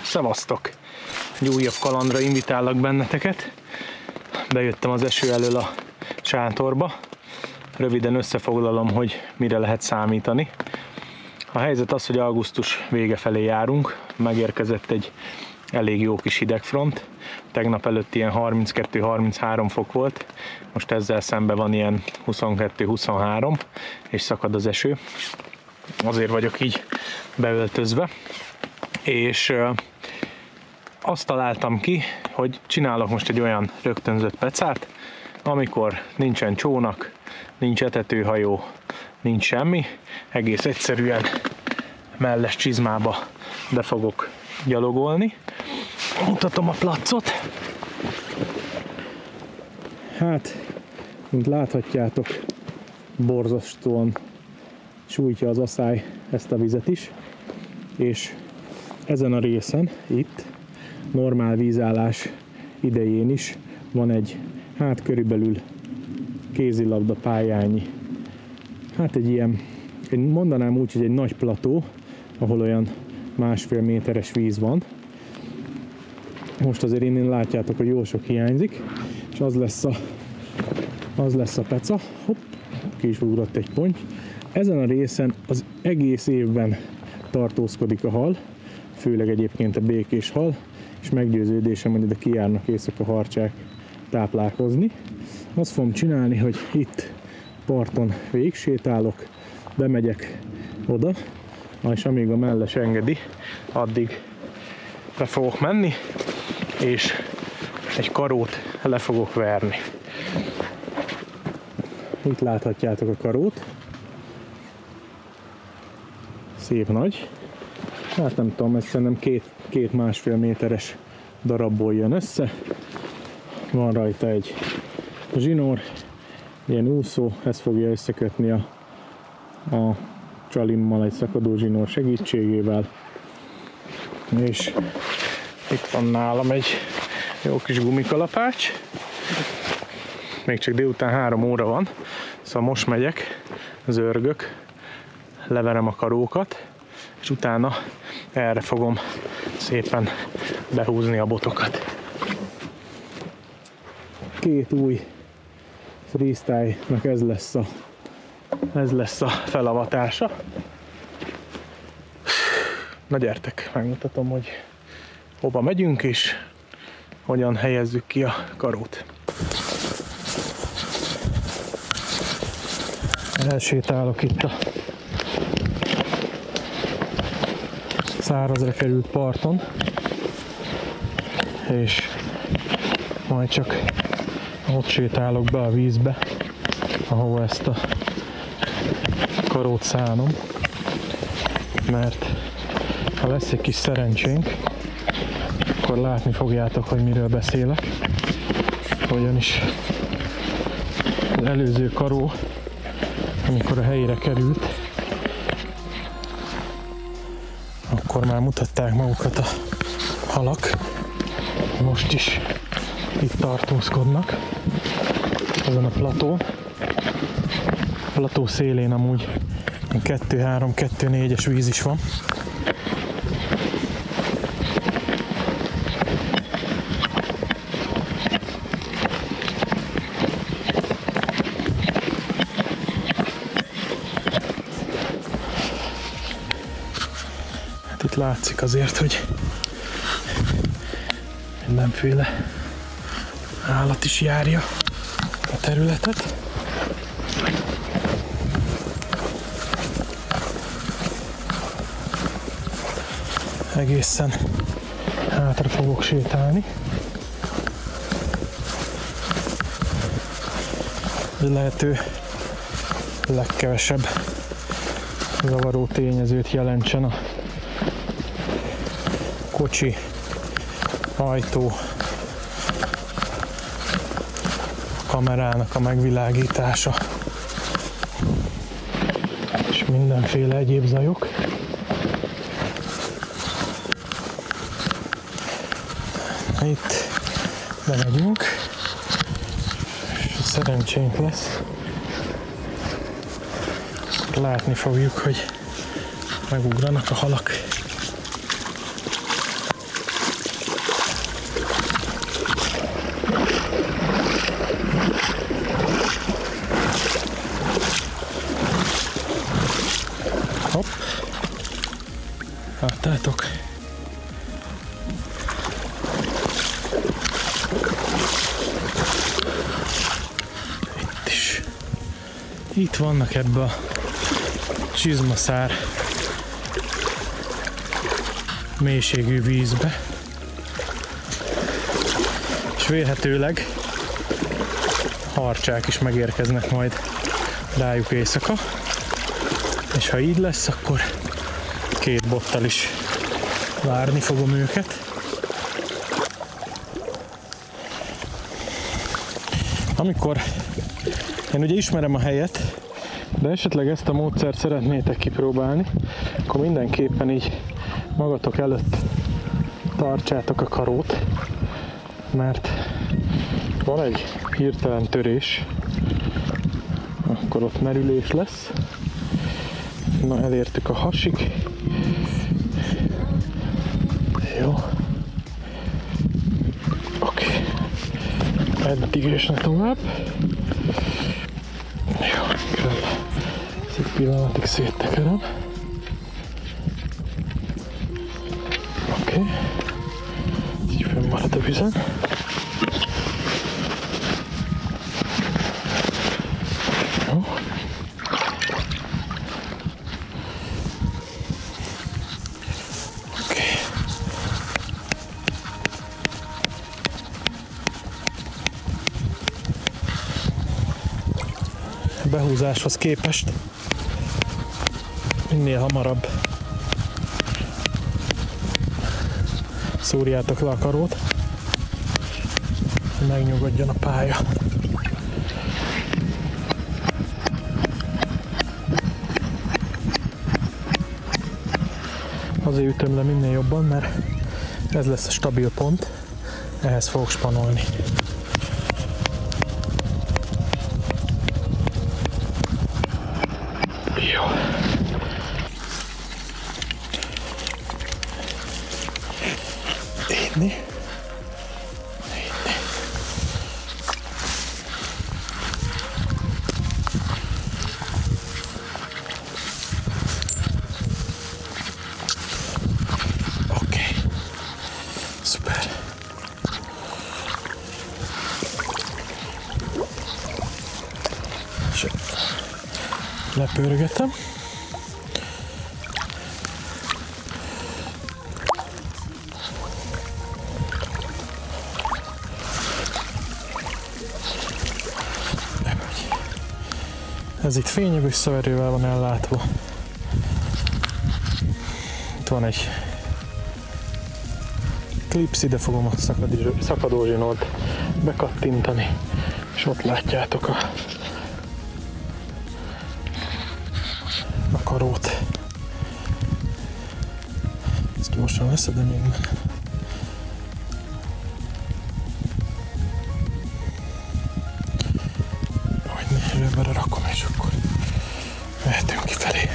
Szevasztok! Egy újabb kalandra invitálok benneteket. Bejöttem az eső elől a sátorba. Röviden összefoglalom, hogy mire lehet számítani. A helyzet az, hogy augusztus vége felé járunk. Megérkezett egy elég jó kis hidegfront. Tegnap előtt ilyen 32-33 fok volt. Most ezzel szemben van ilyen 22-23, és szakad az eső. Azért vagyok így beöltözve. És azt találtam ki, hogy csinálok most egy olyan rögtönzött pecát, amikor nincsen csónak, nincs etetőhajó, nincs semmi, egész egyszerűen melles csizmába be fogok gyalogolni. Mutatom a placot. Hát, mint láthatjátok, borzasztóan sújtja az aszály ezt a vizet is, és ezen a részen, itt, normál vízállás idején is van egy, hát körülbelül kézilabda pályányi, hát egy ilyen, mondanám úgy, hogy egy nagy plató, ahol olyan 1,5 méteres víz van. Most azért innen látjátok, hogy jó sok hiányzik, és az lesz a peca. Hopp, ki is ugrott egy ponty. Ezen a részen az egész évben tartózkodik a hal, főleg egyébként a békés hal, és meggyőződésem, hogy ide kijárnak éjszaka harcsák táplálkozni. Azt fogom csinálni, hogy itt parton végigsétálok, bemegyek oda, és amíg a melles engedi, addig le fogok menni, és egy karót le fogok verni. Itt láthatjátok a karót. Szép nagy. Hát nem tudom, ez szerintem két 1,5 méteres darabból jön össze. Van rajta egy zsinór, ilyen úszó, ez fogja összekötni a csalimmal egy szakadó zsinór segítségével. És itt van nálam egy jó kis gumikalapács. Még csak délután 3 óra van, szóval most megyek, zörgök, leverem a karókat, és utána erre fogom szépen behúzni a botokat. 2 új freestyle-nak ez lesz a felavatása. Na gyertek, megmutatom, hogy hova megyünk és hogyan helyezzük ki a karót. Elsétálok itt a szárazra került parton, és majd csak ott sétálok be a vízbe, ahova ezt a karót szánom, mert ha lesz egy kis szerencsénk, akkor látni fogjátok, hogy miről beszélek. Ugyanis az előző karó, amikor a helyére került, akkor már mutatták magukat a halak. Most is itt tartózkodnak ezen a platón. A plató szélén amúgy 2-3-2-4-es víz is van. Hát itt látszik azért, hogy mindenféle állat is járja a területet. Egészen hátra fogok sétálni. Lehető legkevesebb zavaró tényezőt jelentsen a kocsi, ajtó, kamerának a megvilágítása és mindenféle egyéb zajok. Itt bemegyünk, és szerencsénk lesz. Látni fogjuk, hogy megugranak a halak. itt vannak ebbe a csizmaszár mélységű vízbe, és vélhetőleg harcsák is megérkeznek majd rájuk éjszaka, és ha így lesz, akkor 2 bottal is várni fogom őket. Amikor én ugye ismerem a helyet, de esetleg ezt a módszert szeretnétek kipróbálni, akkor mindenképpen így magatok előtt tartsátok a karót, mert van egy hirtelen törés, akkor ott merülés lesz. Na, elértük a hasig. Jó. Oké. Eddig és ne tovább. Jó, ez egy pillanatig széttekerem. Oké. Így fönnmarad a vizen. Jó. Oké. Behúzáshoz képest minél hamarabb szúrjátok le a karót, hogy megnyugodjon a pálya. Azért ütöm le minél jobban, mert ez lesz a stabil pont, ehhez fogok spanolni. Jó. Inni. Oké. Szuper. És lepörgetem. Ez itt fényű visszaverővel van ellátva. Itt van egy klipsz, ide fogom a szakadó zsinórt bekattintani, és ott látjátok a karót. Ezt gyorsan leszedem innen. Rövidre rakom, és akkor mehetünk kifelé.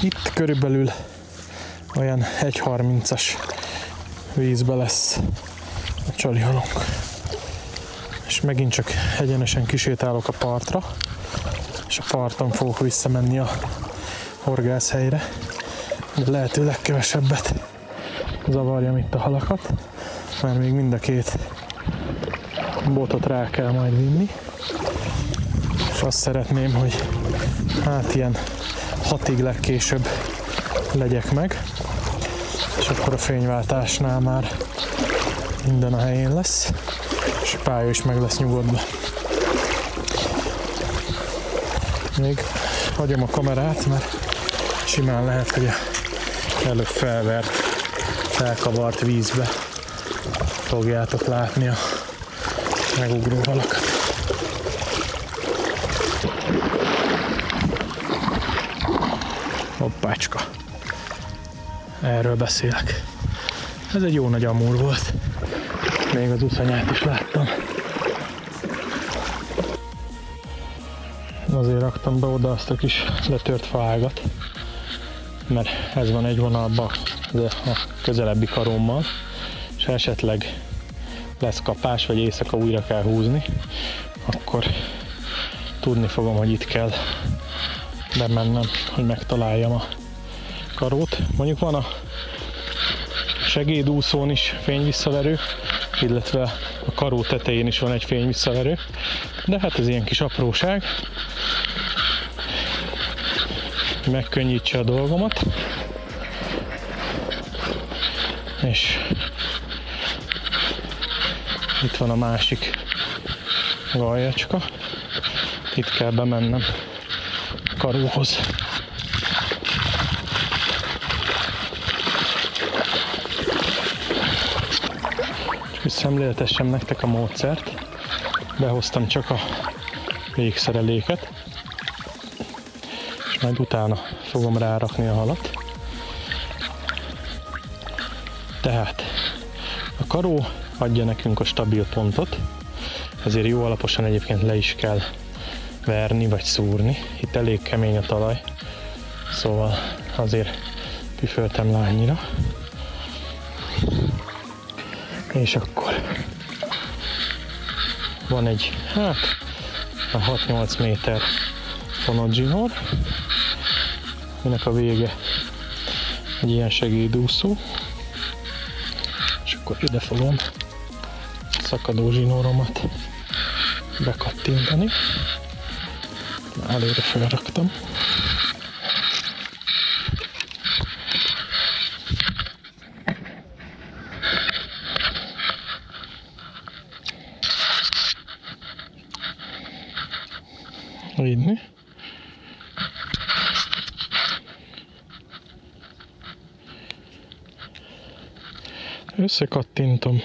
Itt körülbelül olyan 1.30-as vízbe lesz a csalihalunk. És megint csak egyenesen kisétálok a partra, és a parton fogok visszamenni a horgászhelyre, de lehető legkevesebbet zavarjam itt a halakat, mert még mind a 2 botot rá kell majd vinni, és azt szeretném, hogy hát ilyen 6-ig legkésőbb legyek meg, és akkor a fényváltásnál már minden a helyén lesz, és a pálya is meg lesz nyugodva. Még hagyom a kamerát, mert simán lehet, hogy előbb felvert, felkavart vízbe fogjátok látni a megugró halakat. Hoppácska. Erről beszélek. Ez egy jó nagy amúr volt. Még az uszanyát is láttam. Azért raktam be oda azt a kis letört faágat, mert ez van egy vonalban a közelebbi karómmal, és esetleg lesz kapás, vagy éjszaka újra kell húzni, akkor tudni fogom, hogy itt kell bemennem, hogy megtaláljam a karót. Mondjuk van a segédúszón is fényvisszaverő, illetve a karó tetején is van egy fényvisszaverő, de hát ez ilyen kis apróság, megkönnyítse a dolgomat, és itt van a másik galjacska, itt kell bemennem a karóhoz. És szemléltessem nektek a módszert, behoztam csak a végszereléket, és majd utána fogom rárakni a halat. Tehát a karó adja nekünk a stabil pontot, ezért jó alaposan egyébként le is kell verni vagy szúrni. Itt elég kemény a talaj, szóval azért püföltem le annyira. És akkor van egy, hát a 6-8 méter fonott zsinór, aminek a vége egy ilyen segédúszó, és akkor ide fogom szakadó zsinóromat bekattintani. Előre felraktam. Így. Összekattintom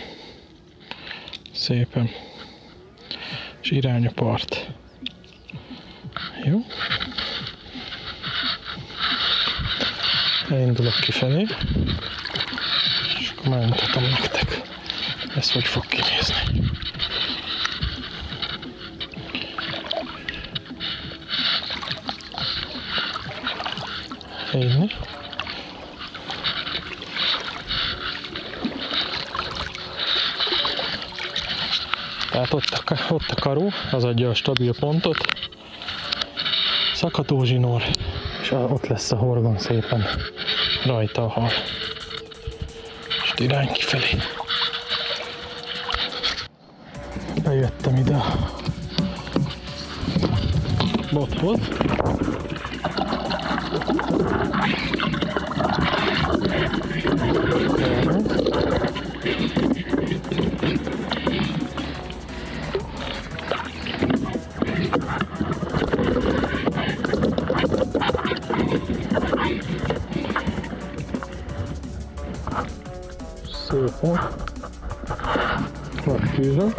szépen, és irány a part. Jó. Elindulok kifelé, és akkor megmutatom nektek, ez hogy fog kinézni. Így. Tehát ott a karó, az adja a stabil pontot, szakadó zsinór, és ott lesz a horgon szépen rajta a hal. És irány kifelé. Bejöttem ide a bothoz. Szépen megfűzöm.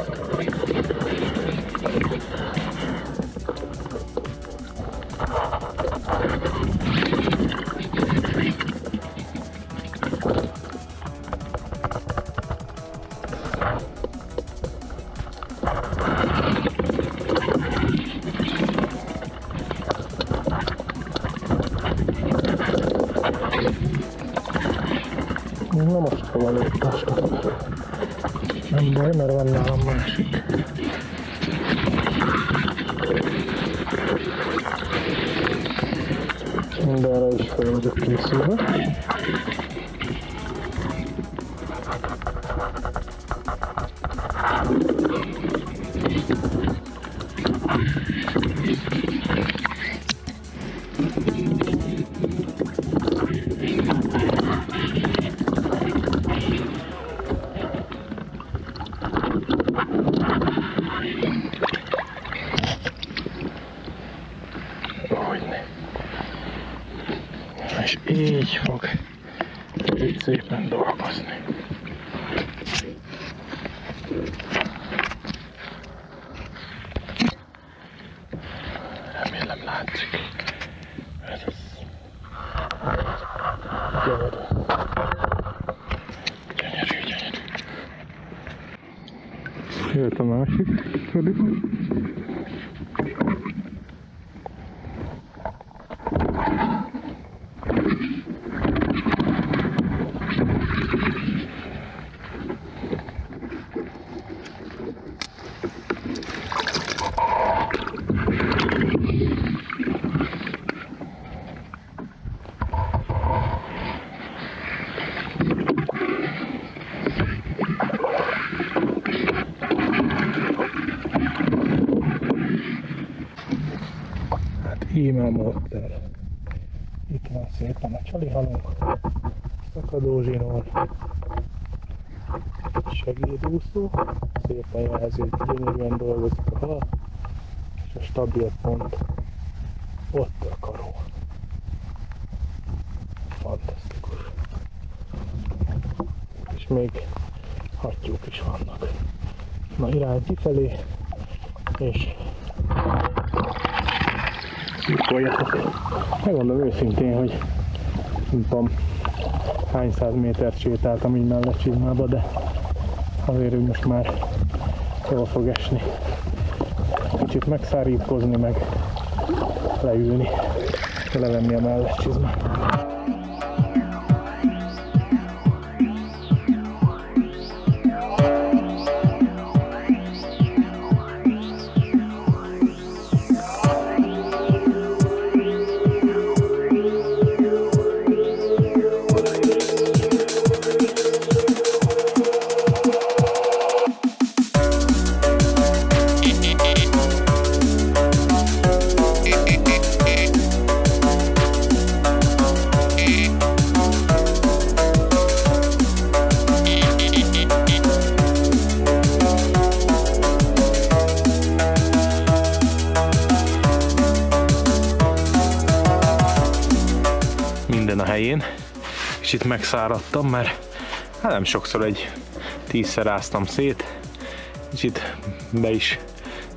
Na most hova léptásnak? Nem baj, mert van nálam másik. Mindenre is fel vagyok készülve. És így fog itt szépen dolgozni. Remélem látszik. Ez az. Gyönyörű, gyönyörű. Jött a másik felé. íme a módszer. Itt van szépen a csalihalunk, szakadó zsinór, segédúszó, szépen jelzi, hogy gyönyörűen dolgozik a hal, és a stabil pont ott a karó. Fantasztikus. És még hattyúk is vannak. Na, irány kifelé, és szurkoljatok. Megmondom őszintén, hogy nem tudom hány száz métert sétáltam így Mellescsizmába, de azért, hogy most már jól fog esni. Kicsit megszárítkozni, meg leülni, levenni a Mellescsizmát. Minden a helyén, és itt megszáradtam, mert hát nem sokszor, egy 10-szer áztam szét, és itt be is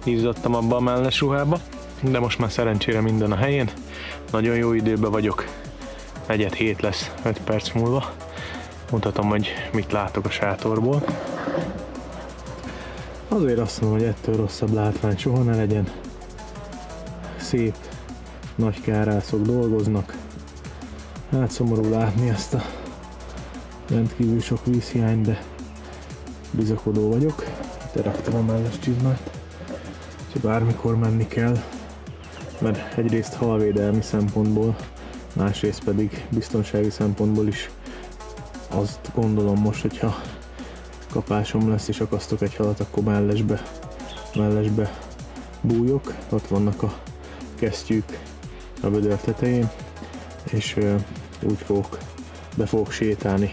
izzadtam abba a melles ruhába, de most már szerencsére minden a helyén, nagyon jó időben vagyok, 4-7 lesz 5 perc múlva, mutatom, hogy mit látok a sátorból. Azért azt mondom, hogy ettől rosszabb látvány soha ne legyen, szép nagy kárászok dolgoznak. Hát szomorú látni ezt a rendkívül sok vízhiányt, de bizakodó vagyok. Itt raktam a Mellescsizmát, úgyhogy bármikor menni kell, mert egyrészt halvédelmi szempontból, másrészt pedig biztonsági szempontból is azt gondolom most, hogyha kapásom lesz és akasztok egy halat, akkor mellesbe bújok. Ott vannak a kesztyűk a vödör tetején, és úgy be fogok sétálni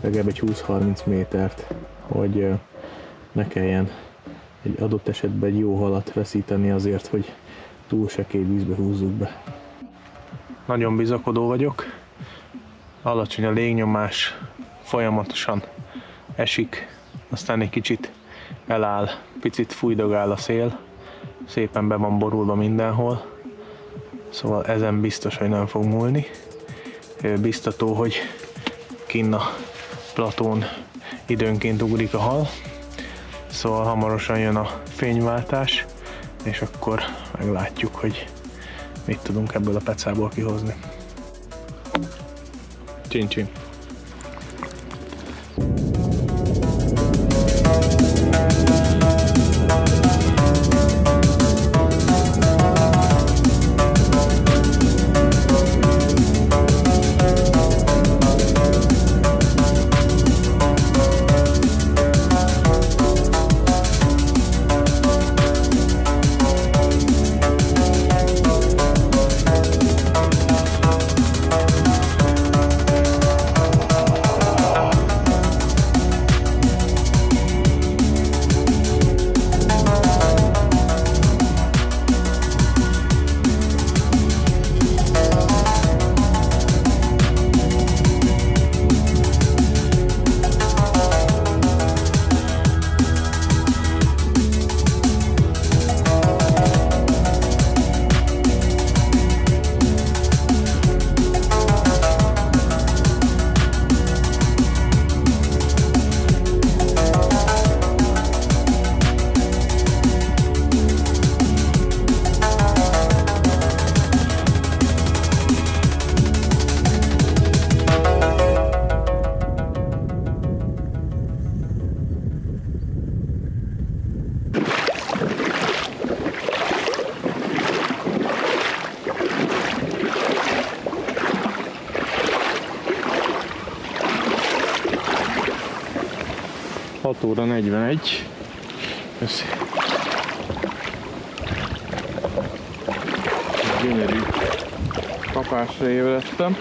legalább egy 20-30 métert, hogy ne kelljen egy adott esetben egy jó halat veszíteni azért, hogy túl sekély vízbe húzzuk be. Nagyon bizakodó vagyok, alacsony a légnyomás, folyamatosan esik, aztán egy kicsit eláll, picit fújdogál a szél, szépen be van borulva mindenhol, szóval ezen biztos, hogy nem fog múlni. Biztató, hogy kinn a platón időnként ugrik a hal, szóval hamarosan jön a fényváltás, és akkor meglátjuk, hogy mit tudunk ebből a pecából kihozni. Csin-csin! Óra 41. Köszi. Gyönyörű kapásra ébredtem.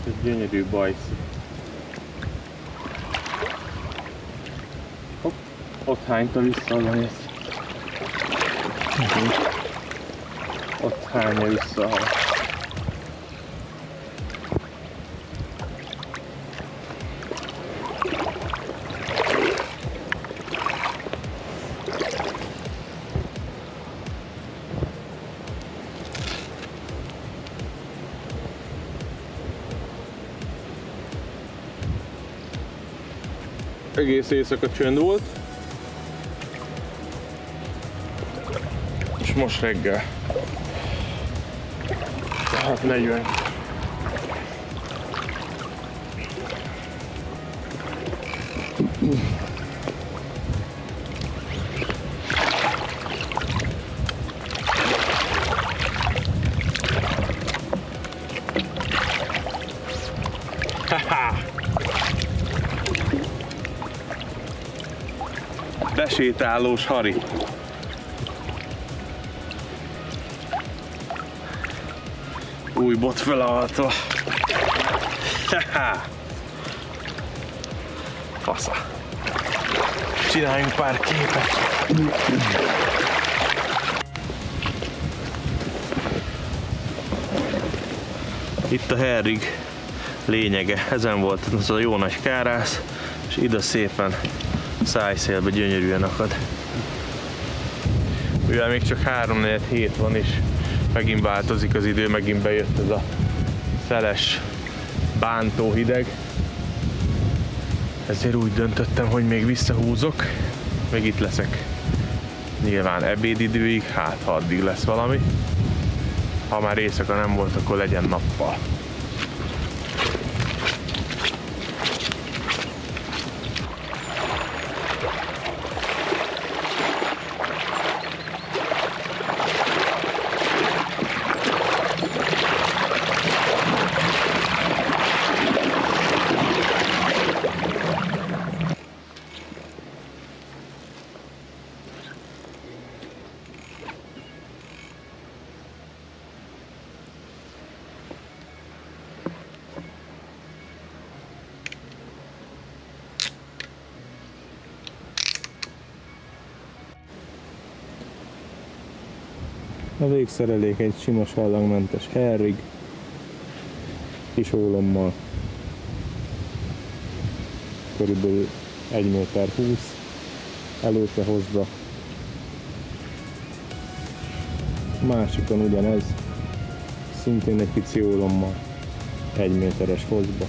Egy gyönyörű bajsz. Hopp, ott hányta vissza a mész. Ott hányja vissza a hal. Egész éjszaka csönd volt, és most reggel, tehát 40. Besétálós hari. Új bot felaltva. Fasza. Csináljunk pár képet. Itt a herrig lényege. Ezen volt az a jó nagy kárász, és ide szépen szájszélbe gyönyörűen akad. Mivel még csak 3-4 hét van, és megint változik az idő, megint bejött ez a szeles, bántó hideg. Ezért úgy döntöttem, hogy még visszahúzok, még itt leszek. Nyilván ebédidőig, hát ha addig lesz valami. Ha már éjszaka nem volt, akkor legyen nappal. A végszerelék egy sima sallagmentes herrig, kis ólommal, körülbelül 1,20 méter, előtte hozza. Másikon ugyanez, szintén egy pici ólommal, 1 méteres hozba.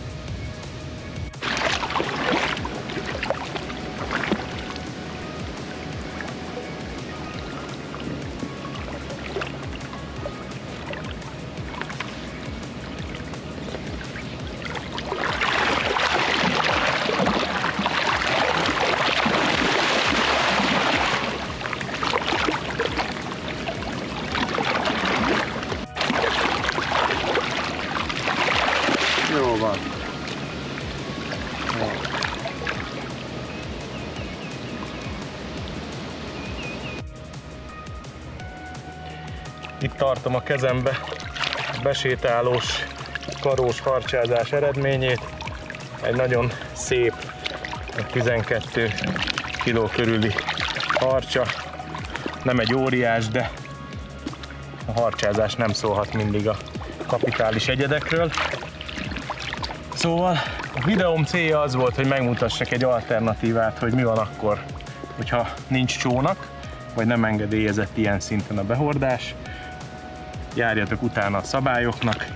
Jó van. Jó. Itt tartom a kezembe a besétálós, karós harcsázás eredményét. Egy nagyon szép, 12 kg körüli harcsa. Nem egy óriás, de a harcsázás nem szólhat mindig a kapitális egyedekről. Szóval a videóm célja az volt, hogy megmutassak egy alternatívát, hogy mi van akkor, hogyha nincs csónak, vagy nem engedélyezett ilyen szinten a behordás. Járjatok utána a szabályoknak,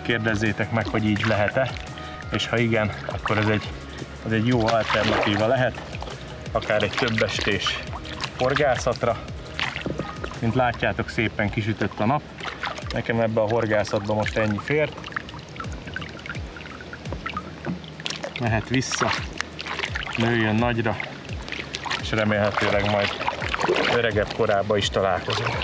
kérdezzétek meg, hogy így lehet-e, és ha igen, akkor ez egy jó alternatíva lehet, akár egy többestés horgászatra. Mint látjátok, szépen kisütött a nap, nekem ebbe a horgászatba most ennyi fért. Mehet vissza, nőjön nagyra, és remélhetőleg majd öregebb korában is találkozunk.